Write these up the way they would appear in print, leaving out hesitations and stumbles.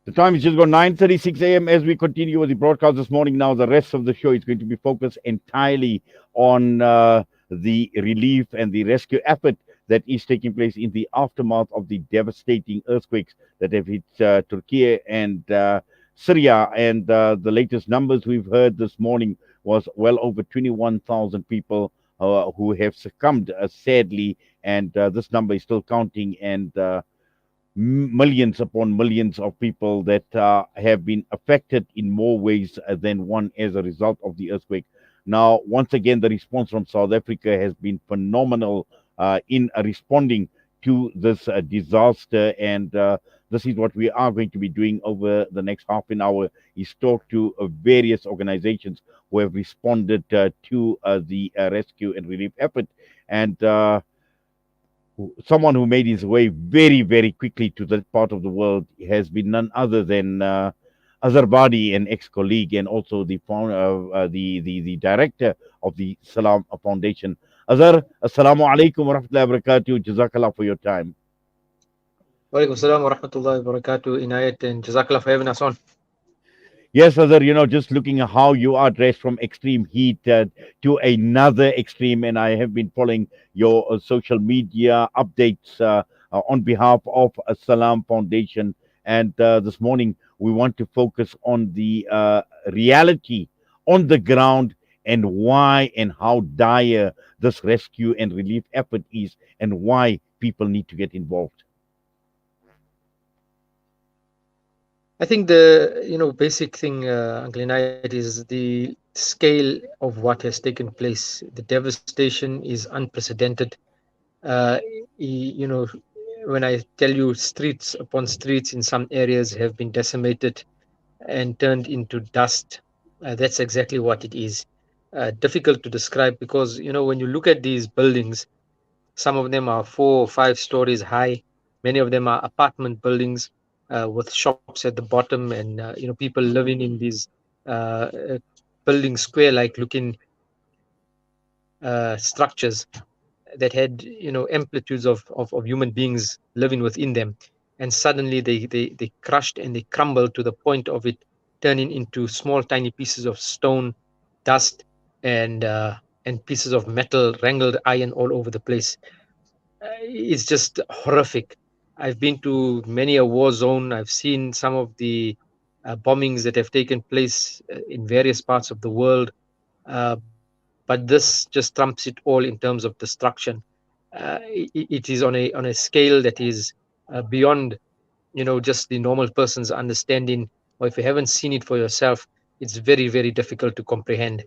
The time is just gone 9:36 a.m. as we continue with the broadcast this morning. Now, the rest of the show is going to be focused entirely on the relief and the rescue effort that is taking place in the aftermath of the devastating earthquakes that have hit Turkey and Syria. And the latest numbers we've heard this morning was well over 21,000 people who have succumbed, sadly, and this number is still counting. And millions upon millions of people that have been affected in more ways than one as a result of the earthquake. Now, once again, the response from South Africa has been phenomenal in responding to this disaster, and this is what we are going to be doing over the next half an hour: is talk to various organizations who have responded to the rescue and relief effort, and someone who made his way very, very quickly to that part of the world has been none other than Azhar Badi, an ex-colleague and also the director of the Salam Foundation. Azhar, assalamu alaikum wa rahmatullahi wa barakatuh. Jazakallah for your time. Walaikum salam wa rahmatullahi wa barakatuh, Inayat, and Jazakallah for having us on. Yes, Azhar, just looking at how you are dressed from extreme heat to another extreme, and I have been following your social media updates on behalf of Salam Foundation. And this morning, we want to focus on the reality on the ground and why and how dire this rescue and relief effort is, and why people need to get involved. I think the basic thing, Uncle Inayat, is the scale of what has taken place. The devastation is unprecedented. Uh, you know, when I tell you streets upon streets in some areas have been decimated and turned into dust, that's exactly what it is. Difficult to describe because when you look at these buildings, some of them are 4 or 5 stories high. Many of them are apartment buildings with shops at the bottom, and people living in these building square-like looking structures that had amplitudes of human beings living within them, and suddenly they crushed and they crumbled to the point of it turning into small tiny pieces of stone, dust, and pieces of metal, wrangled iron all over the place. It's just horrific. I've been to many a war zone. I've seen some of the bombings that have taken place in various parts of the world, but this just trumps it all in terms of destruction. It is on a scale that is beyond just the normal person's understanding, or if you haven't seen it for yourself, it's very, very difficult to comprehend.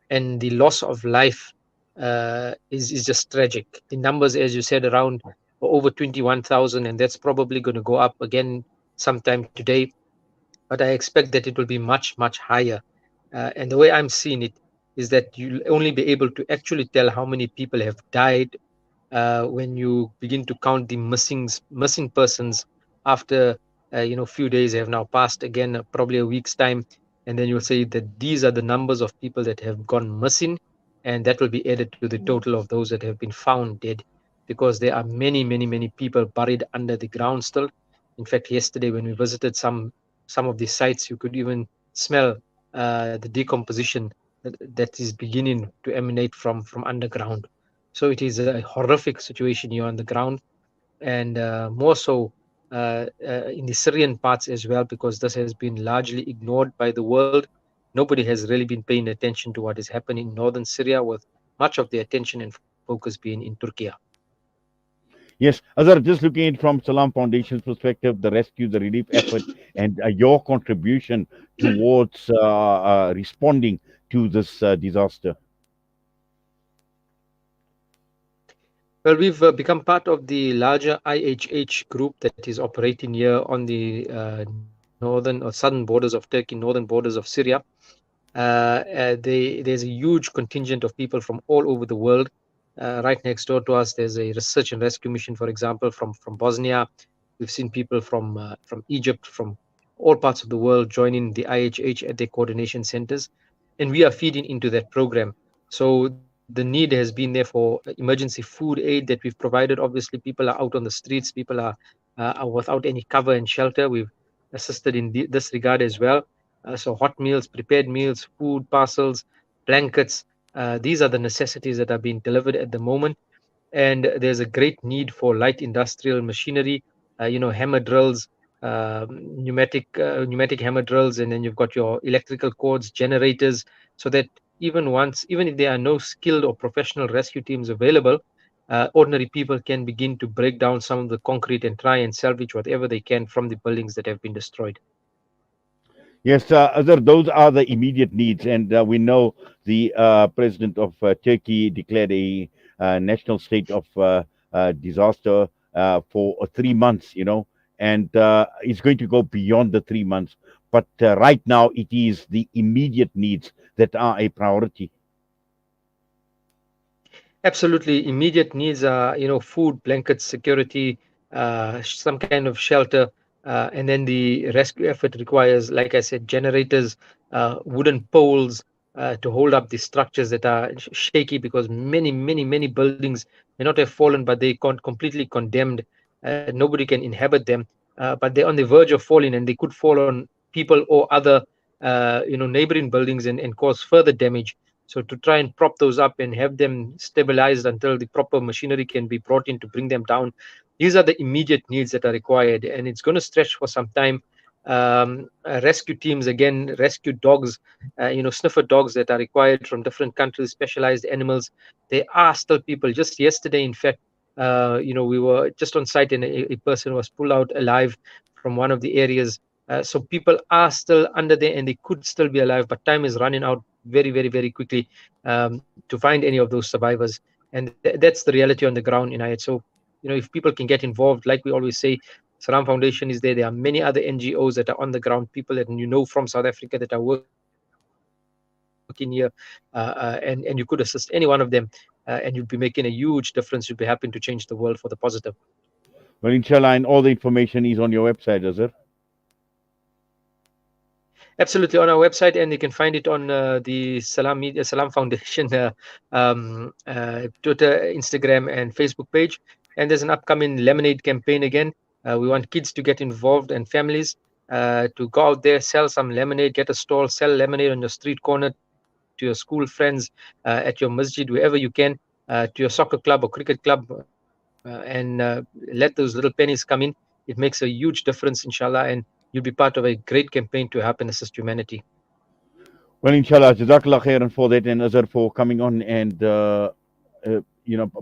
And the loss of life is just tragic. The numbers, as you said, around over 21,000, and that's probably going to go up again sometime today. But I expect that it will be much, much higher. And the way I'm seeing it is that you'll only be able to actually tell how many people have died when you begin to count the missing persons after few days have now passed, again probably a week's time, and then you'll say that these are the numbers of people that have gone missing, and that will be added to the total of those that have been found dead, because there are many, many, many people buried under the ground still. In fact, yesterday when we visited some of these sites, you could even smell the decomposition that is beginning to emanate from underground. So it is a horrific situation here on the ground, and more so in the Syrian parts as well, because this has been largely ignored by the world. Nobody has really been paying attention to what is happening in northern Syria, with much of the attention and focus being in Turkey. Yes, Azhar, just looking at it from Salam Foundation's perspective, the rescue, the relief effort, and your contribution towards responding to this disaster. Well, we've become part of the larger IHH group that is operating here on the northern or southern borders of Turkey, northern borders of Syria. There's a huge contingent of people from all over the world. Right next door to us, there's a research and rescue mission, for example, from Bosnia. We've seen people from Egypt, from all parts of the world joining the IHH at their coordination centers, and we are feeding into that program. So the need has been there for emergency food aid that we've provided. Obviously, people are out on the streets, people are without any cover and shelter. We've assisted in this regard as well. So hot meals, prepared meals, food parcels, blankets. These are the necessities that are being delivered at the moment, and there's a great need for light industrial machinery, hammer drills, pneumatic hammer drills, and then you've got your electrical cords, generators, so that even if there are no skilled or professional rescue teams available, ordinary people can begin to break down some of the concrete and try and salvage whatever they can from the buildings that have been destroyed. Yes, Azhar, those are the immediate needs, and we know the president of Turkey declared a national state of disaster for 3 months, and it's going to go beyond the 3 months. But right now, it is the immediate needs that are a priority. Absolutely, immediate needs are, food, blankets, security, some kind of shelter, and then the rescue effort requires, like I said, generators, wooden poles to hold up the structures that are shaky, because many buildings may not have fallen, but they completely condemned. Nobody can inhabit them, but they're on the verge of falling, and they could fall on people or other, neighboring buildings, and cause further damage. So to try and prop those up and have them stabilized until the proper machinery can be brought in to bring them down, these are the immediate needs that are required, and it's going to stretch for some time. Rescue teams, again, rescue dogs, sniffer dogs that are required from different countries, specialized animals. There are still people. Just yesterday, in fact, we were just on site, and a person was pulled out alive from one of the areas. So people are still under there, and they could still be alive, but time is running out very quickly to find any of those survivors. And that's the reality on the ground, Inayat. So, if people can get involved, like we always say, Salam Foundation is there. There are many other NGOs that are on the ground, people that from South Africa that are working here, and you could assist any one of them, and you'd be making a huge difference. You'd be happy to change the world for the positive. Well, inshallah, and all the information is on your website, Azhar. Absolutely, on our website, and you can find it on the Salam Foundation Twitter, Instagram, and Facebook page. And there's an upcoming lemonade campaign again. We want kids to get involved, and families to go out there, sell some lemonade, get a stall, sell lemonade on your street corner, to your school friends, at your masjid, wherever you can, to your soccer club or cricket club, and let those little pennies come in. It makes a huge difference, inshallah, and you'll be part of a great campaign to help and assist humanity. Well, inshallah, Jazakallah khairan for that, and Azhar for coming on and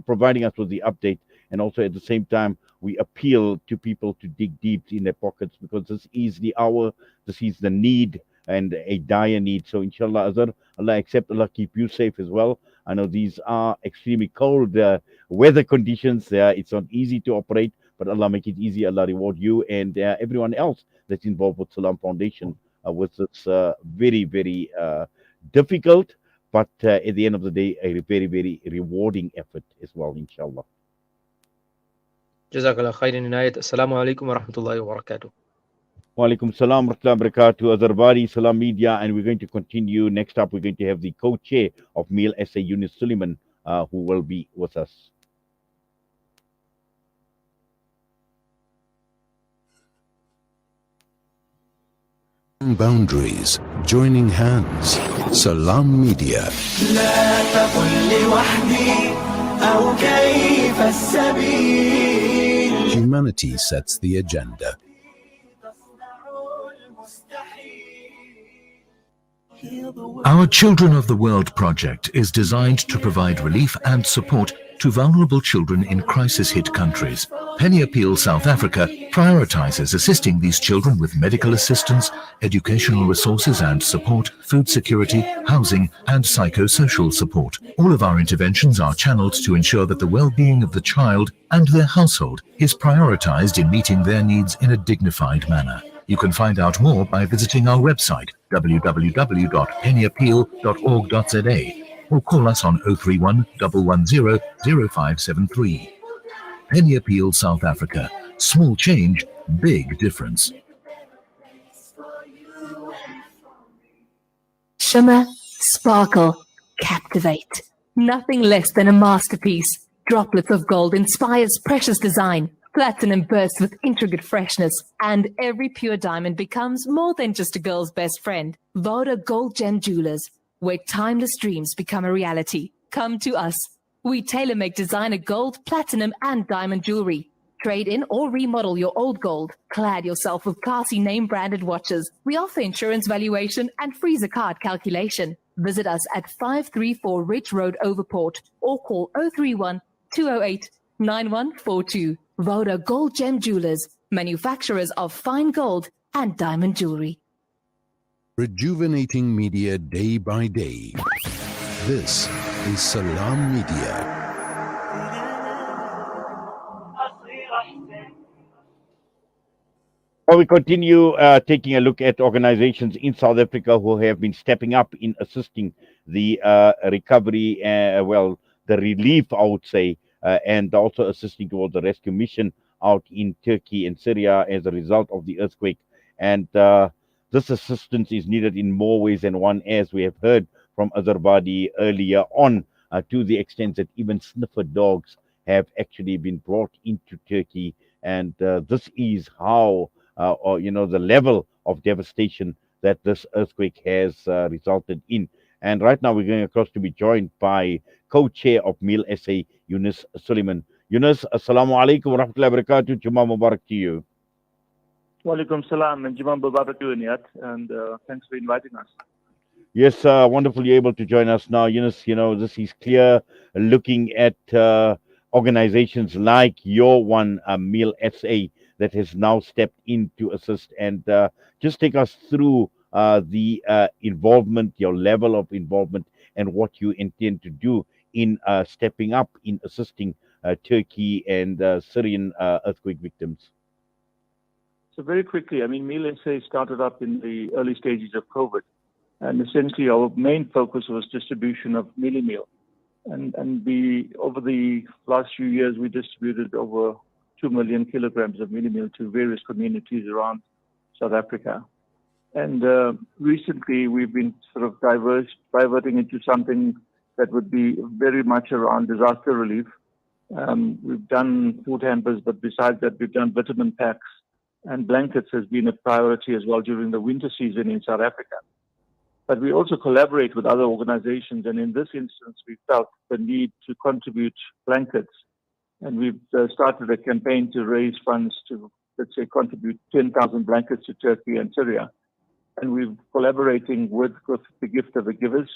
providing us with the update. And also at the same time, we appeal to people to dig deep in their pockets, because this is the hour, this is the need, and a dire need. So inshallah, Azhar, Allah accept, Allah keep you safe as well. I know these are extremely cold weather conditions. It's not easy to operate, but Allah make it easy. Allah reward you and everyone else that's involved with Salam Foundation with this very difficult, but at the end of the day, a very rewarding effort as well, inshallah. Jazakallah khairan, Inayat. Assalamu alaikum wa rahmatullahi wa barakatuh. Wa alaikum salam wa rahmatullahi wa barakatuh. Azhar Salam Media, and we're going to continue. Next up, we're going to have the co-chair of Meal SA, Yunus Suleiman, who will be with us. Boundaries, joining hands. Salam Media. Humanity sets the agenda. Our Children of the World project is designed to provide relief and support to vulnerable children in crisis-hit countries. Penny Appeal South Africa prioritizes assisting these children with medical assistance, educational resources and support, food security, housing, and psychosocial support. All of our interventions are channeled to ensure that the well-being of the child and their household is prioritized in meeting their needs in a dignified manner. You can find out more by visiting our website www.pennyappeal.org.za or call us on 031 110 0573. Penny Appeal South Africa. Small change, big difference. Shimmer, sparkle, captivate. Nothing less than a masterpiece. Droplets of gold inspires precious design. Platinum bursts with intricate freshness, and every pure diamond becomes more than just a girl's best friend. Voda Gold Gem Jewelers, where timeless dreams become a reality. Come to us. We tailor-make designer gold, platinum, and diamond jewelry. Trade in or remodel your old gold. Clad yourself with classy name-branded watches. We offer insurance valuation and freezer card calculation. Visit us at 534 Ridge Road, Overport, or call 031 208 9142. Voda Gold Gem Jewelers, manufacturers of fine gold and diamond jewelry. Rejuvenating media day by day. This is Salam Media. Well, we continue taking a look at organizations in South Africa who have been stepping up in assisting the recovery, the relief, I would say, and also assisting towards the rescue mission out in Turkey and Syria as a result of the earthquake. And this assistance is needed in more ways than one, as we have heard from Azerbaijan earlier on, to the extent that even sniffer dogs have actually been brought into Turkey. And this is how the level of devastation that this earthquake has resulted in. And right now we're going across to be joined by co-chair of Meal SA, Yunus Suleiman. Yunus, assalamu alaikum wa rahmatullahi wa barakatuh. Jummah Mubarak to you. Wa alaikum salam and Jummah Mubarak to you, Niyat, and thanks for inviting us. Yes, wonderful you're able to join us now. Yunus, this is clear, looking at organizations like your one, Meal SA, that has now stepped in to assist. And just take us through the involvement, your level of involvement, and what you intend to do in stepping up in assisting Turkey and Syrian earthquake victims. So very quickly, Meal SA started up in the early stages of COVID. And essentially our main focus was distribution of mealie meal. And over the last few years, we distributed over 2 million kilograms of mealie meal to various communities around South Africa. And recently, we've been sort of diverting into something that would be very much around disaster relief. We've done food hampers, but besides that, we've done vitamin packs, and blankets has been a priority as well during the winter season in South Africa. But we also collaborate with other organizations, and in this instance, we felt the need to contribute blankets. And we've started a campaign to raise funds to, let's say, contribute 10,000 blankets to Turkey and Syria. And we're collaborating with the Gift of the Givers.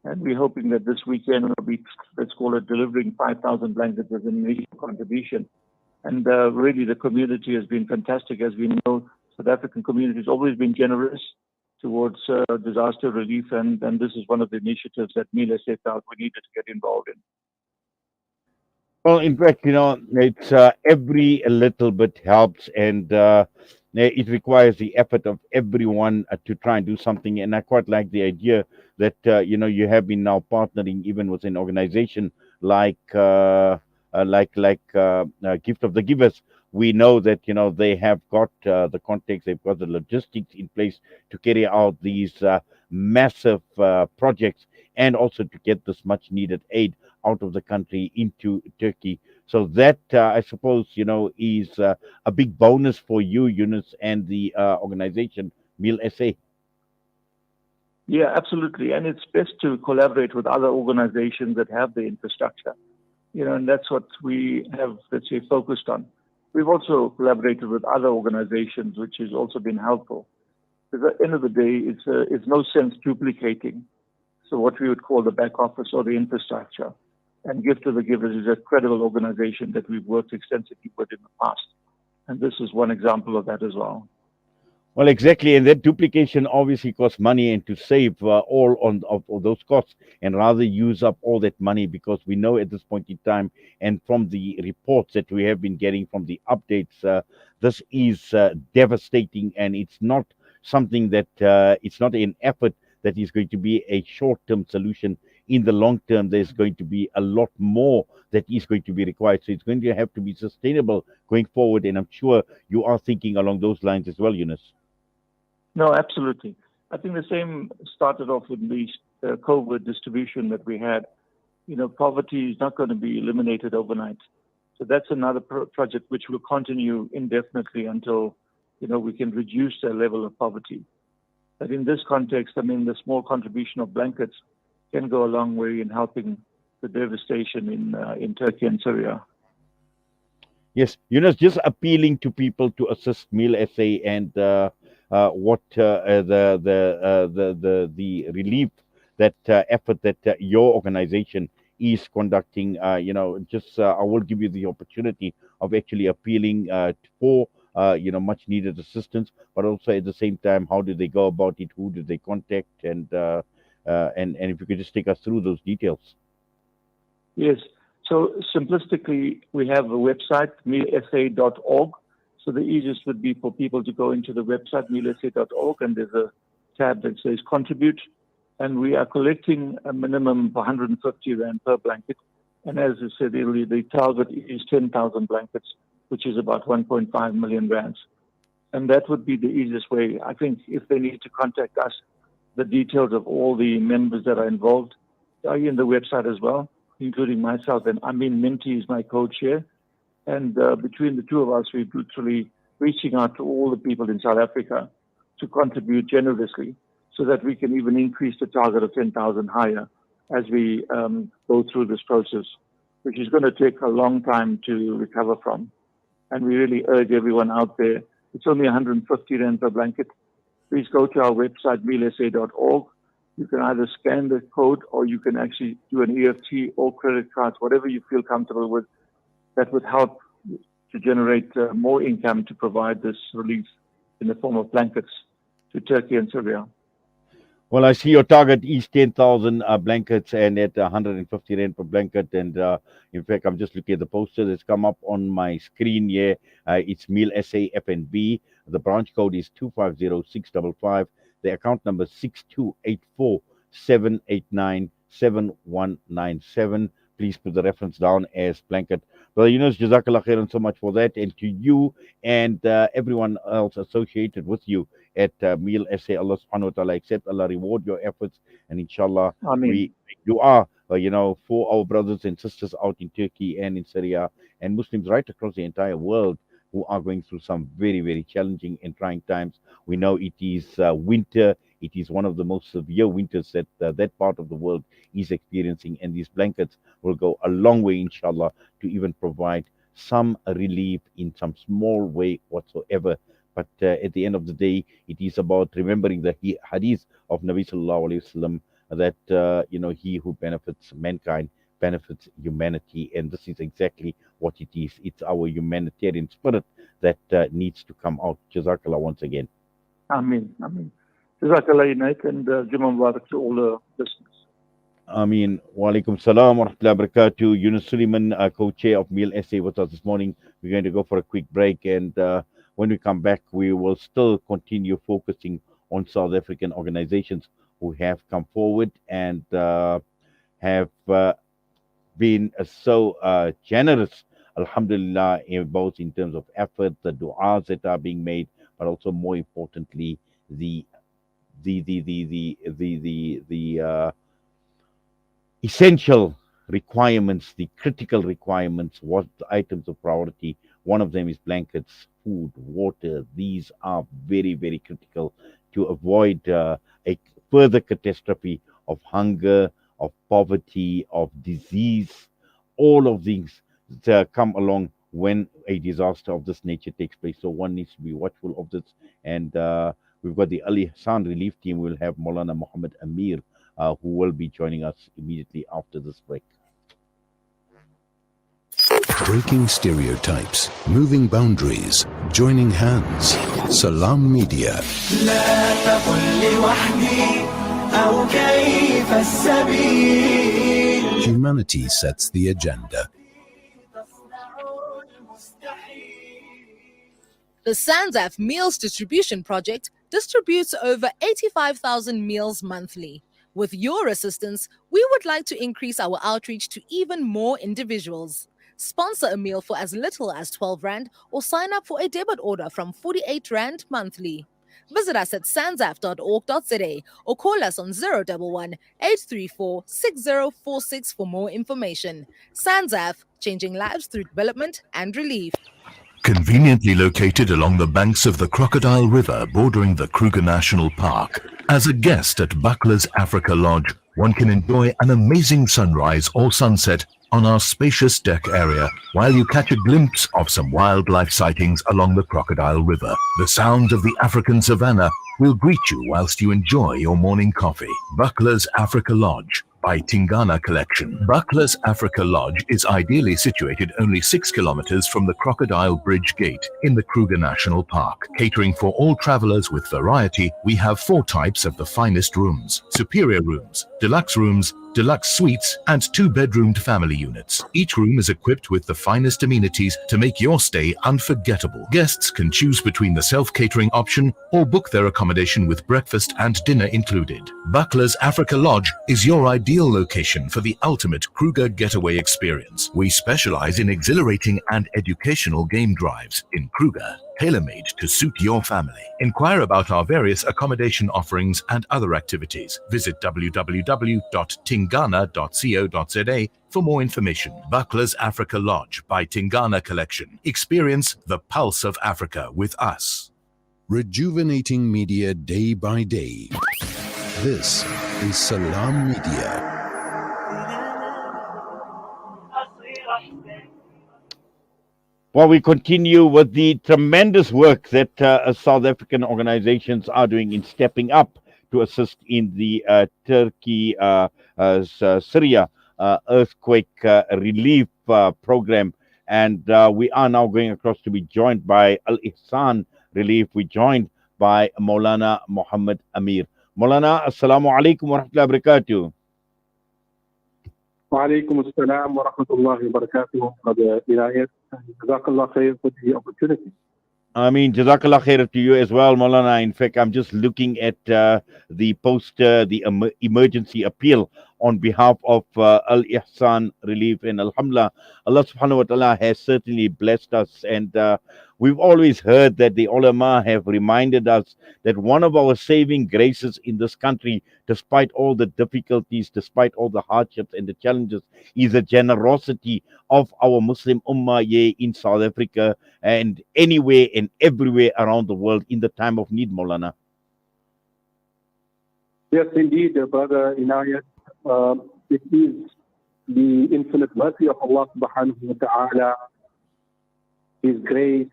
And we're hoping that this weekend we'll be, let's call it, delivering 5,000 blankets as an initial contribution. And really, the community has been fantastic. As we know, South African community has always been generous towards disaster relief. And this is one of the initiatives that Meal SA felt we needed to get involved in. Well, in fact, it's every little bit helps, and it requires the effort of everyone to try and do something. And I quite like the idea that you have been now partnering even with an organization like Gift of the Givers. We know that they have got the context, they've got the logistics in place to carry out these massive projects, and also to get this much needed aid out of the country into Turkey. So that, I suppose, is a big bonus for you, Yunus, and the organization Meal SA. Yeah, absolutely. And it's best to collaborate with other organizations that have the infrastructure, and that's what we have, let's say, focused on. We've also collaborated with other organizations, which has also been helpful. Because at the end of the day, it's no sense duplicating. So what we would call the back office or the infrastructure. And Gift of the Givers is a credible organization that we've worked extensively with in the past. And this is one example of that as well. Well, exactly. And that duplication obviously costs money, and to save all of those costs and rather use up all that money, because we know at this point in time, and from the reports that we have been getting from the updates, this is devastating, and it's not something that it's not an effort that is going to be a short-term solution. In the long term, there's going to be a lot more that is going to be required. So it's going to have to be sustainable going forward. And I'm sure you are thinking along those lines as well, Yunus. No, absolutely. I think the same started off with the COVID distribution that we had. Poverty is not going to be eliminated overnight. So that's another project which will continue indefinitely until, we can reduce the level of poverty. But in this context, I mean, the small contribution of blankets can go a long way in helping the devastation in Turkey and Syria. Yes, just appealing to people to assist Meal SA and what the relief that effort that your organization is conducting. I will give you the opportunity of actually appealing for much needed assistance, but also at the same time, how do they go about it? Who do they contact? And if you could just take us through those details. Yes. So simplistically, we have a website, mealsa.org. So the easiest would be for people to go into the website, mealsa.org, and there's a tab that says contribute. And we are collecting a minimum of 150 Rand per blanket. And as I said earlier, the target is 10,000 blankets, which is about 1.5 million Rands. And that would be the easiest way. I think if they need to contact us, the details of all the members that are involved are in the website as well, including myself. And Amin Minty is my co-chair. And between the two of us, we're literally reaching out to all the people in South Africa to contribute generously so that we can even increase the target of 10,000 higher as we go through this process, which is going to take a long time to recover from. And we really urge everyone out there, it's only 150 Rand per blanket. Please go to our website, mealsa.org. You can either scan the code or you can actually do an EFT or credit cards, whatever you feel comfortable with. That would help to generate more income to provide this relief in the form of blankets to Turkey and Syria. Well, I see your target is 10,000 blankets and at 150 Rand per blanket. And in fact, I'm just looking at the poster that's come up on my screen here. It's Meal SA FNB. The branch code is 250655. The account number is 6284-789-7197. Please put the reference down as blanket. Brother Yunus, Jazakallah khairan so much for that. And to you and everyone else associated with you at Meal SA, Allah subhanahu wa ta'ala accept, Allah reward your efforts. And inshallah, you are, for our brothers and sisters out in Turkey and in Syria and Muslims right across the entire world who are going through some very, very challenging and trying times. We know it is winter. It is one of the most severe winters that that part of the world is experiencing. And these blankets will go a long way, inshallah, to even provide some relief in some small way whatsoever. But at the end of the day, it is about remembering the hadith of Nabi Sallallahu Alaihi Wasallam that, he who benefits mankind benefits humanity. And this is exactly what it is. It's our humanitarian spirit that needs to come out. Jazakallah once again. Ameen. Ameen. Jazakallah Unite and Jummah Mubarak to all the listeners. Ameen. Wa alaikum salam wa rahmatullahi wa barakatuh. Yunus Suleiman, co-chair of Meal SA with us this morning. We're going to go for a quick break, and when we come back, we will still continue focusing on South African organizations who have come forward and have been so generous, alhamdulillah, both in terms of effort, the du'as that are being made, but also more importantly, the essential requirements, the critical requirements, what the items of priority. One of them is blankets, food, water. These are very, very critical to avoid a further catastrophe of hunger, of poverty, of disease. All of these come along when a disaster of this nature takes place. So one needs to be watchful of this. And we've got the Ali Hassan relief team. We'll have Maulana Muhammad Amir, who will be joining us immediately after this break. Breaking stereotypes, moving boundaries, joining hands. Salam Media. Humanity sets the agenda. The SANZAF Meals Distribution Project distributes over 85,000 meals monthly. With your assistance, we would like to increase our outreach to even more individuals. Sponsor a meal for as little as 12 Rand or sign up for a debit order from 48 Rand monthly. Visit us at sanzaf.org.za or call us on 011 834 6046 for more information. Sanzaf, changing lives through development and relief. Conveniently located along the banks of the Crocodile River bordering the Kruger National Park, as a guest at Buckler's Africa Lodge, one can enjoy an amazing sunrise or sunset on our spacious deck area while you catch a glimpse of some wildlife sightings along the Crocodile River. The sound of the African savanna will greet you whilst you enjoy your morning coffee. Buckler's Africa Lodge by Tingana Collection. Buckler's Africa Lodge is ideally situated only 6 kilometers from the Crocodile Bridge Gate in the Kruger National Park. Catering for all travelers with variety, we have 4 types of the finest rooms: superior rooms, deluxe suites, and 2-bedroomed family units. Each room is equipped with the finest amenities to make your stay unforgettable. Guests can choose between the self-catering option or book their accommodation with breakfast and dinner included. Buckler's Africa Lodge is your ideal location for the ultimate Kruger getaway experience. We specialize in exhilarating and educational game drives in Kruger, tailor-made to suit your family. Inquire about our various accommodation offerings and other activities. Visit www.tingana.co.za for more information. Buckler's Africa Lodge by Tingana Collection. Experience the pulse of Africa with us. Rejuvenating media day by day. This is Salam Media. Well, we continue with the tremendous work that South African organizations are doing in stepping up to assist in the Turkey Syria earthquake relief program. And we are now going across to be joined by Al Ihsan Relief. We're joined by Maulana Muhammad Amir. Maulana, Assalamu alaikum wa rahmatullahi wa barakatuh. وعليكم السلام ورحمة الله وبركاته. قد إناية جزاك الله خير for the opportunity. I mean, Jazakallah khair to you as well, Maulana. In fact, I'm just looking at the poster, the emergency appeal on behalf of Al Ihsan Relief, and Alhamdulillah, Allah subhanahu wa ta'ala has certainly blessed us, and we've always heard that the ulama have reminded us that one of our saving graces in this country, despite all the difficulties, despite all the hardships and the challenges, is the generosity of our Muslim ummah in South Africa and anywhere and everywhere around the world in the time of need, Maulana. Yes, indeed, Brother Inayat. It is the infinite mercy of Allah subhanahu wa ta'ala, His grace,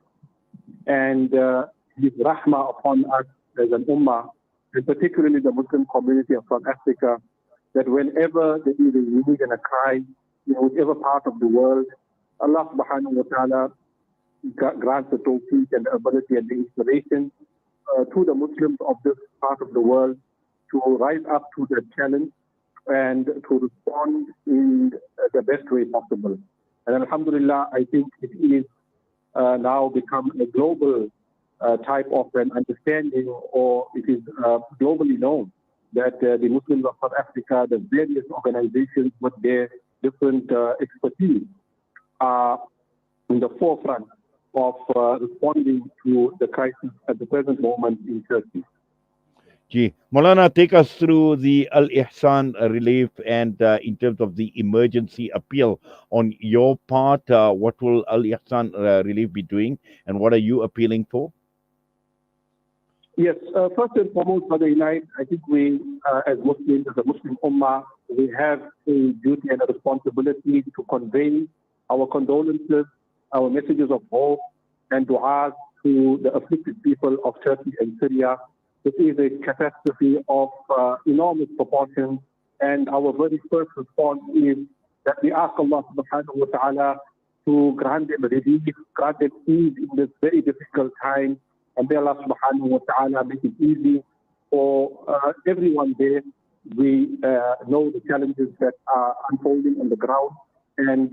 and His rahmah upon us as an ummah, and particularly the Muslim community of South Africa, that whenever there is a need and a cry in whatever part of the world, Allah subhanahu wa ta'ala grants the tawfiq and the ability and the inspiration to the Muslims of this part of the world to rise up to the challenge and to respond in the best way possible. And alhamdulillah, I think it is now become a global type of an understanding, or it is globally known that the Muslims of South Africa, the various organizations with their different expertise, are in the forefront of responding to the crisis at the present moment in Turkey. Maulana, take us through the Al Ihsan Relief, and in terms of the emergency appeal on your part, what will Al Ihsan Relief be doing, and what are you appealing for? Yes, first and foremost, Brother Inayat, I think we, as Muslims, as a Muslim Ummah, we have a duty and a responsibility to convey our condolences, our messages of hope, and du'as to the afflicted people of Turkey and Syria. This is a catastrophe of enormous proportions, and our very first response is that we ask Allah subhanahu wa ta'ala to grant them relief, grant them ease in this very difficult time, and may Allah subhanahu wa ta'ala make it easy for everyone there. We know the challenges that are unfolding on the ground, and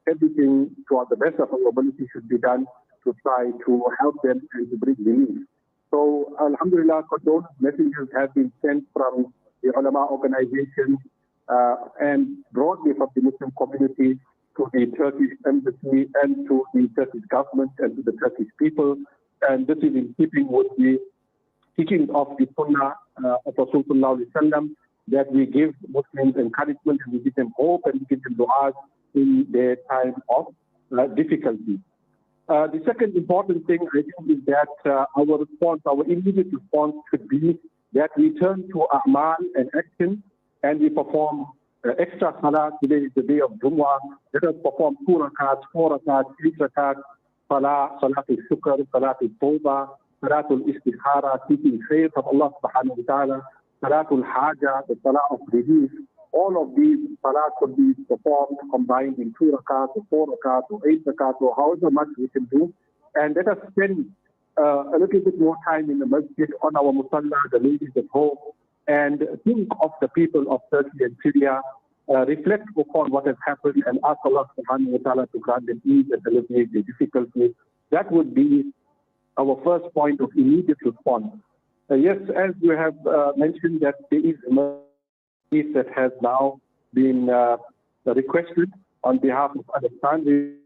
everything to the best of our ability should be done to try to help them and to bring relief. So, alhamdulillah, condolence messages have been sent from the ulama organizations and broadly from the Muslim community to the Turkish embassy and to the Turkish government and to the Turkish people. And this is in keeping with the teachings of the Sunnah of Rasulullah sallam, that we give Muslims encouragement and we give them hope and we give them du'as in their time of difficulty. The second important thing, I think, is that our response, our immediate response should be that we turn to a'mal and action and we perform extra salah. Today is the day of Jumu'ah. Let us perform 2 rakats, 4 rakats, 8 rakats, salatul shukr, salatul tawbah, salatul istikhara, seeking faith from Allah subhanahu wa ta'ala, salatul haja, the salah of relief. All of these salah could be performed combined in 2 rakats or 4 rakats or 8 rakats or however much we can do. And let us spend a little bit more time in the masjid, on our musalla, the ladies at home, and think of the people of Turkey and Syria, reflect upon what has happened and ask Allah subhanahu wa ta'ala to grant them ease and alleviate the difficulties. That would be our first point of immediate response. Yes, as we have mentioned, that there is a that has now been requested on behalf of Pakistan.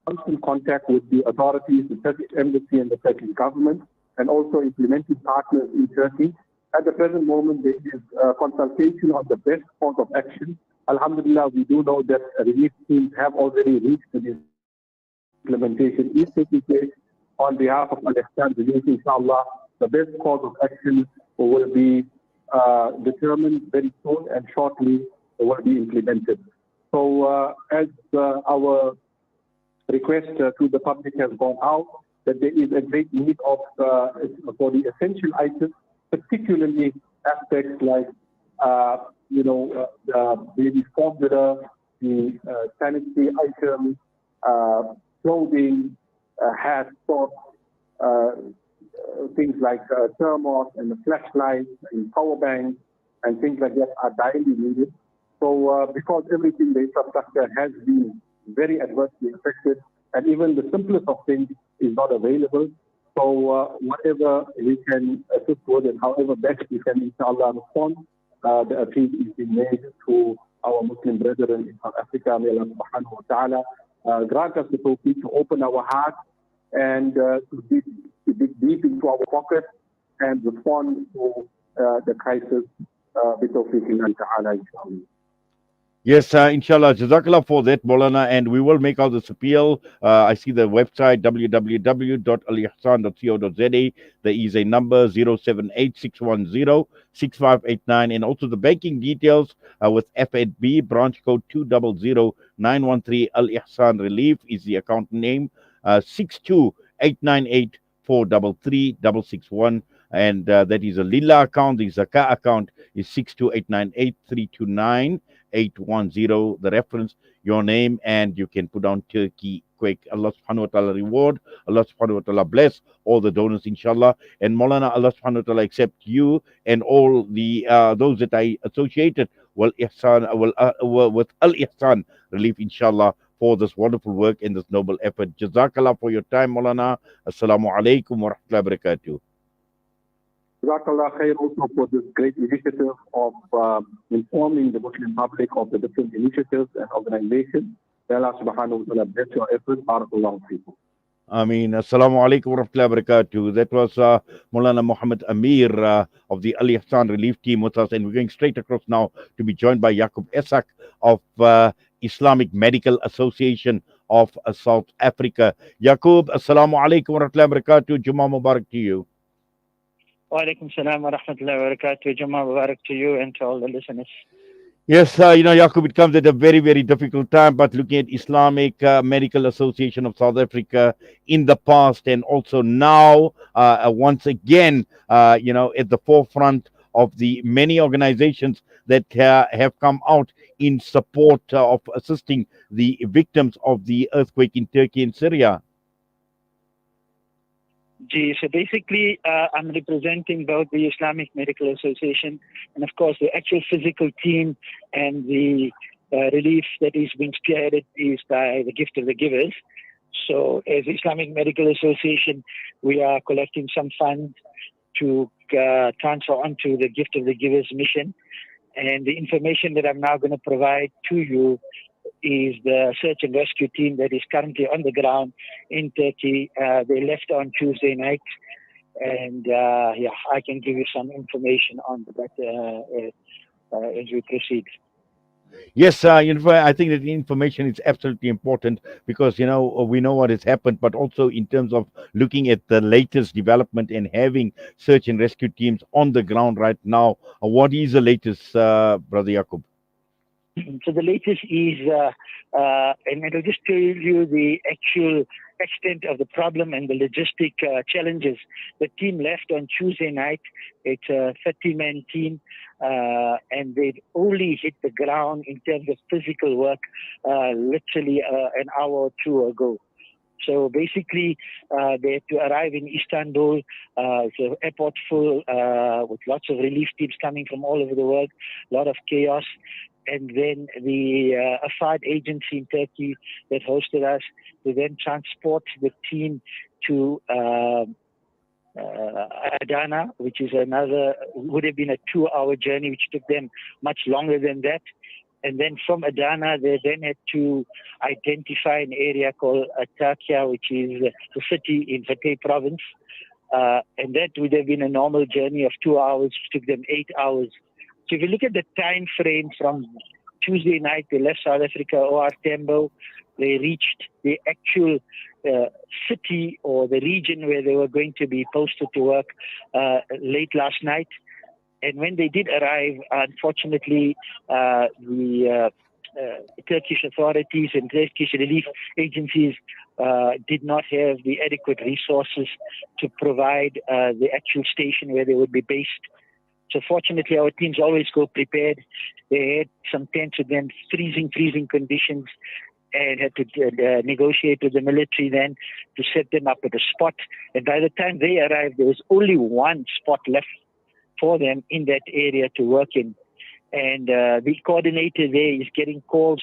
Constant contact with the authorities, the Turkish embassy and the Turkish government, and also implementing partners in Turkey. At the present moment, there is consultation on the best course of action. Alhamdulillah, we do know that relief teams have already reached the implementation is taking place on behalf of Pakistan. Inshallah, the best course of action will be determined very soon and shortly will be implemented. So as our request to the public has gone out, that there is a great need of for the essential items, particularly aspects like the baby formula, the sanitary items, clothing, hats, socks, things like thermos and the flashlights and power banks and things like that are direly needed. So because everything, the infrastructure has been very adversely affected, and even the simplest of things is not available. So whatever we can assist with and however best we can, inshallah, respond, the appeal is being made to our Muslim brethren in South Africa. May Allah subhanahu wa ta'ala grant us the tawfiq to open our hearts and to dig deep into our pockets and respond to the crisis with tawfiq Allah ta'ala, inshallah. Yes, inshallah. Jazakallah for that, Maulana. And we will make out this appeal. I see the website, www.alihsan.co.za. There is a number, 078-610-6589. And also the banking details with FNB, branch code 200913. Al-Ihsan Relief is the account name, 62-898-433-661. And that is a Lila account. The Zakah account is 62-898-329-810. The reference, your name, and you can put down Turkey quick. Allah subhanahu wa ta'ala reward. Allah subhanahu wa ta'ala bless all the donors, inshallah. And Maulana, Allah subhanahu wa ta'ala accept you and all the those that I associated with Al-Ihsan Relief, inshallah, for this wonderful work and this noble effort. Jazakallah for your time, Maulana. Assalamu alaikum wa rahmatullahi wa barakatuh. Jazakallah khair also for this great initiative of informing the Muslim public of the different initiatives and organizations. May Allah subhanahu wa ta'ala bless your efforts. Barakallahu feekum. Ameen. Assalamu alaikum wa rahmatullahi wa barakatuh. That was Maulana Muhammad Amir of the Al-Ihsan Relief Team with us. And we're going straight across now to be joined by Yaqub Esak of Islamic Medical Association of South Africa. Yaqub, assalamu alaikum wa rahmatullahi wa barakatuh. Jummah Mubarak to you. Wa alaikum salam wa rahmatullahi wa barakatuh. Jummah Mubarak to you and to all the listeners. Yes, Yaqub, it comes at a very, very difficult time, but looking at Islamic Medical Association of South Africa in the past and also now, once again, at the forefront of the many organizations that have come out in support of assisting the victims of the earthquake in Turkey and Syria. So basically, I'm representing both the Islamic Medical Association and, of course, the actual physical team, and the relief that is being spearheaded is by the Gift of the Givers. So as Islamic Medical Association, we are collecting some funds to transfer onto the Gift of the Givers mission. And the information that I'm now going to provide to you is the search and rescue team that is currently on the ground in Turkey. They left on Tuesday night, and I can give you some information on that as we proceed. Yes, I think that the information is absolutely important because we know what has happened, but also in terms of looking at the latest development and having search and rescue teams on the ground right now. What is the latest, Brother Yaqub? So the latest is, and it'll just tell you the actual extent of the problem and the logistic challenges. The team left on Tuesday night. It's a 30-man team, and they've only hit the ground in terms of physical work literally an hour or two ago. So basically, they had to arrive in Istanbul. It's an airport full with lots of relief teams coming from all over the world, a lot of chaos. And then the Afad agency in Turkey that hosted us to then transport the team to Adana, which is would have been a 2-hour journey, which took them much longer than that. And then from Adana, they then had to identify an area called Atakia, which is the city in Hatay province. And that would have been a normal journey of 2 hours, which took them 8 hours. So if you look at the time frame from Tuesday night, they left South Africa, OR Tambo, they reached the actual city or the region where they were going to be posted to work late last night. And when they did arrive, unfortunately, the Turkish authorities and Turkish relief agencies did not have the adequate resources to provide the actual station where they would be based. So fortunately, our teams always go prepared. They had some tents with them, freezing conditions, and had to negotiate with the military then to set them up at a spot. And by the time they arrived, there was only one spot left for them in that area to work in. And the coordinator there is getting calls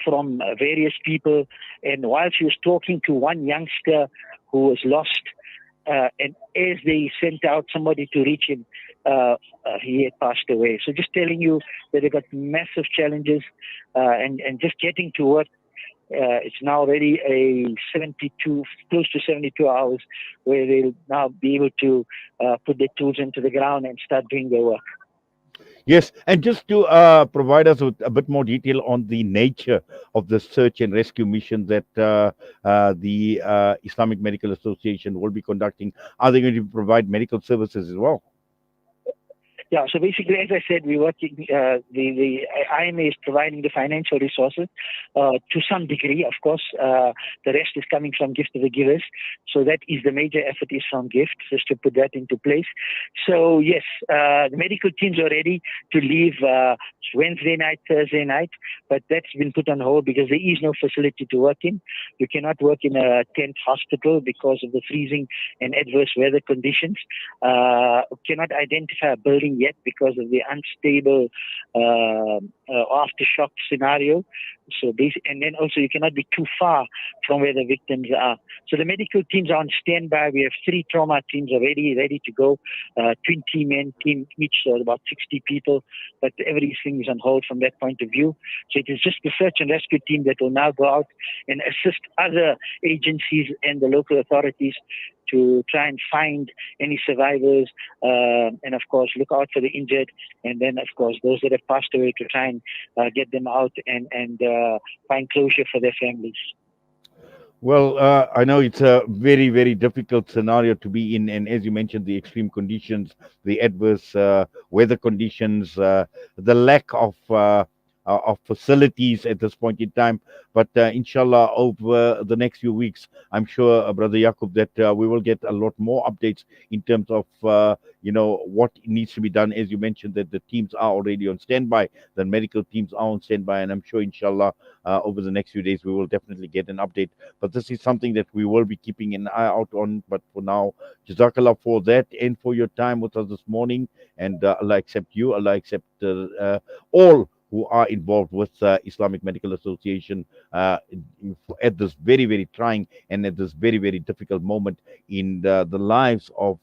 from various people. And while she was talking to one youngster who was lost, and as they sent out somebody to reach him, he had passed away. So just telling you that they got massive challenges, and just getting to work. It's now already close to 72 hours, where they'll now be able to put their tools into the ground and start doing their work. Yes, and just to provide us with a bit more detail on the nature of the search and rescue mission that the Islamic Medical Association will be conducting. Are they going to provide medical services as well? Yeah, so basically, as I said, we're working, the IMA is providing the financial resources to some degree, of course. The rest is coming from Gift of the Givers. So that is the major effort is from Gift, just to put that into place. So yes, the medical teams are ready to leave Wednesday night, Thursday night, but that's been put on hold because there is no facility to work in. You cannot work in a tent hospital because of the freezing and adverse weather conditions. Cannot identify a building yet because of the unstable aftershock scenario. So and then also you cannot be too far from where the victims are. So the medical teams are on standby. We have 3 trauma teams already ready to go, 20 men team each, so about 60 people. But everything is on hold from that point of view. So it is just the search and rescue team that will now go out and assist other agencies and the local authorities to try and find any survivors, and of course look out for the injured, and then of course those that have passed away to try and get them out and find closure for their families. Well, I know it's a very, very difficult scenario to be in, and as you mentioned, the extreme conditions, the adverse weather conditions, the lack of facilities at this point in time. But inshallah, over the next few weeks, I'm sure, Brother Yaqub, that we will get a lot more updates in terms of what needs to be done. As you mentioned, that the teams are already on standby, the medical teams are on standby, and I'm sure, inshallah, over the next few days, we will definitely get an update. But this is something that we will be keeping an eye out on. But for now, Jazakallah for that and for your time with us this morning. And Allah accept you, Allah accept all who are involved with Islamic Medical Association at this very, very trying and at this very, very difficult moment in the lives of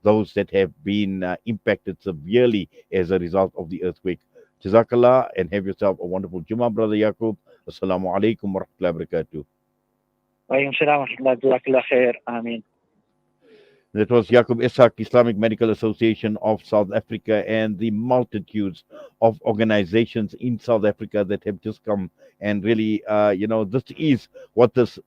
those that have been impacted severely as a result of the earthquake. Jazakallah, and have yourself a wonderful Jummah, Brother Yaqub. Assalamu alaikum wa rahmatullahi wa barakatuh. Wa salam wa rahmatullah, jazakallah khair. Ameen. That was Yaqub Ishaq, Islamic Medical Association of South Africa, and the multitudes of organizations in South Africa that have just come. And really, this is what this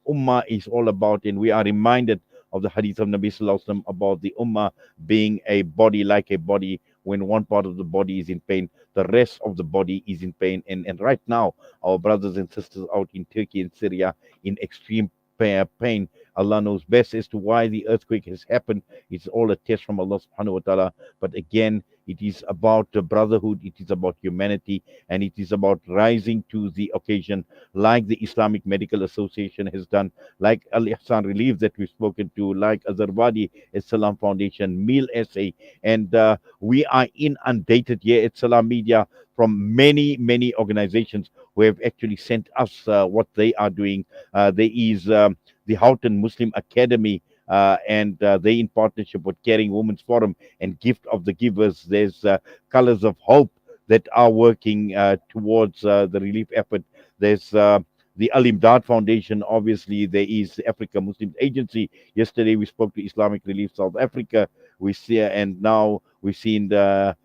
ummah is all about. And we are reminded of the hadith of Nabi Sallallahu Alaihi Wasallam about the ummah being a body like a body. When one part of the body is in pain, the rest of the body is in pain. And right now, our brothers and sisters out in Turkey and Syria in extreme pain. Allah knows best as to why the earthquake has happened. It's all a test from Allah subhanahu wa ta'ala. But again, it is about brotherhood, it is about humanity, and it is about rising to the occasion like the Islamic Medical Association has done, like Al Ihsan Relief that we've spoken to, like Azarwadi Salam Foundation, Meal SA. And we are inundated here at Salam Media from many, many organizations who have actually sent us what they are doing. There is the Houghton Muslim Academy, and they in partnership with Caring Women's Forum and Gift of the Givers. There's Colors of Hope that are working towards the relief effort. There's the Al Imdad Foundation. Obviously, there is the Africa Muslim Agency. Yesterday, we spoke to Islamic Relief South Africa. We see, and now we've seen the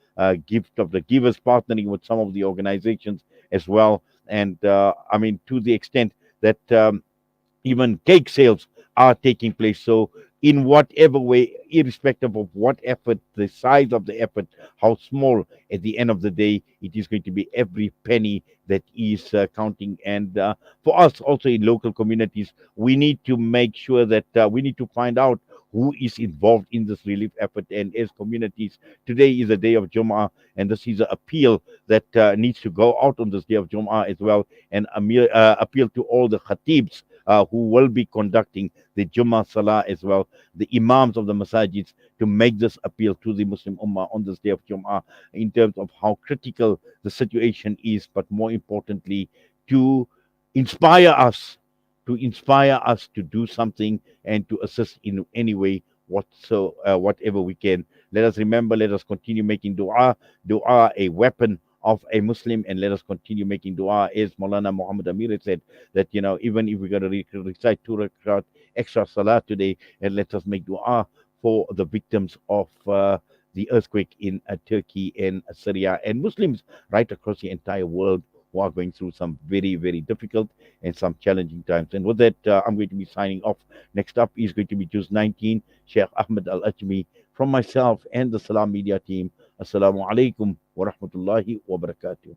Gift of the Givers partnering with some of the organizations as well. And I mean, to the extent that even cake sales are taking place. So, in whatever way, irrespective of what effort, the size of the effort, how small, at the end of the day, it is going to be every penny that is counting. And for us, also in local communities, we need to make sure that we need to find out who is involved in this relief effort. And as communities, today is a day of Jum'ah, and this is an appeal that needs to go out on this day of Jum'ah as well, and appeal to all the khatibs who will be conducting the Jummah Salah as well, the Imams of the Masajids, to make this appeal to the Muslim Ummah on this day of Jummah in terms of how critical the situation is, but more importantly, to inspire us, to do something and to assist in any way whatever we can. Let us remember, let us continue making dua a weapon of a Muslim, and let us continue making dua, as Maulana Muhammad Amir said, that even if we're going to recite 2 rakat extra salah today, and let us make dua for the victims of the earthquake in Turkey and Syria, and Muslims right across the entire world who are going through some very, very difficult and some challenging times. And with that, I'm going to be signing off. Next up is going to be Juz 19, Sheikh Ahmed Al Ajmi, from myself and the Salam Media team. Assalamu alaikum wa rahmatullahi wa barakatuh.